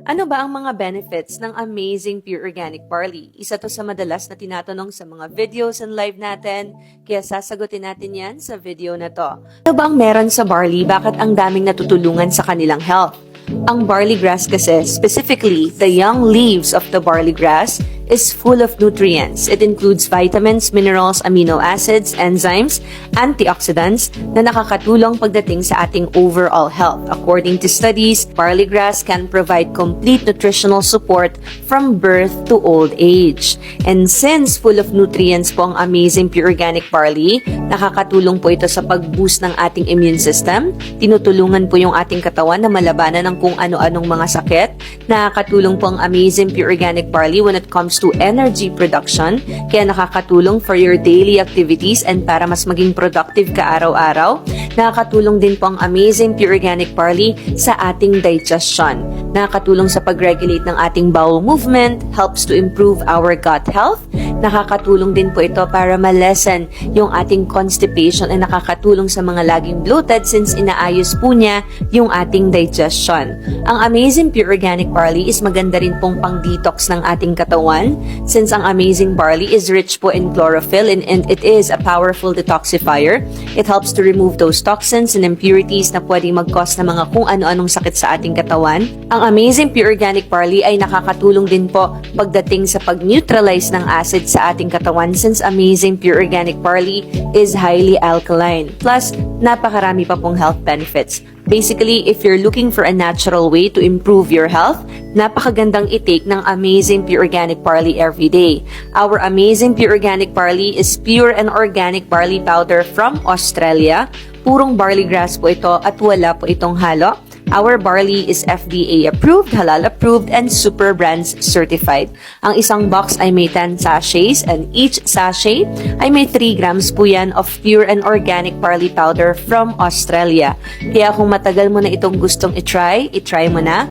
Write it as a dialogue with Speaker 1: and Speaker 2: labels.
Speaker 1: Ano ba ang mga benefits ng Amazing Pure Organic Barley? Isa to sa madalas na tinatanong sa mga videos and live natin, kaya sasagutin natin yan sa video na to. Ano ba ang meron sa barley? Bakit ang daming natutulungan sa kanilang health? Ang barley grass kasi, specifically the young leaves of the barley grass, is full of nutrients. It includes vitamins, minerals, amino acids, enzymes, antioxidants na nakakatulong pagdating sa ating overall health. According to studies, barley grass can provide complete nutritional support from birth to old age. And since full of nutrients po ang Amazing Pure Organic Barley, nakakatulong po ito sa pag-boost ng ating immune system. Tinutulungan po yung ating katawan na malabanan ng kung ano-anong mga sakit. Nakakatulong po ang Amazing Pure Organic Barley when it comes to energy production, kaya nakakatulong for your daily activities and para mas maging productive ka araw-araw. Nakakatulong din po ang Amazing Pure Organic Barley sa ating digestion. Nakakatulong sa pag-regulate ng ating bowel movement, helps to improve our gut health. Nakakatulong din po ito para ma-lessen yung ating constipation and nakakatulong sa mga laging bloated since inaayos po niya yung ating digestion. Ang Amazing Pure Organic Barley is maganda rin pong pang-detox ng ating katawan since ang Amazing Barley is rich po in chlorophyll and it is a powerful detoxifier. It helps to remove those toxins and impurities na pwedeng mag-cause ng mga kung ano-anong sakit sa ating katawan. Ang Amazing Pure Organic Barley ay nakakatulong din po pagdating sa pag-neutralize ng acid sa ating katawan since Amazing Pure Organic Barley is highly alkaline. Plus, napakarami pa pong health benefits. Basically, if you're looking for a natural way to improve your health, napakagandang i-take ng Amazing Pure Organic Barley every day. Our Amazing Pure Organic Barley is pure and organic barley powder from Australia. Purong barley grass po ito at wala po itong halo. Our barley is FDA approved, halal approved, and super brands certified. Ang isang box ay may 10 sachets and each sachet ay may 3 grams po yan of pure and organic barley powder from Australia. Kaya kung matagal mo na itong gustong itry mo na.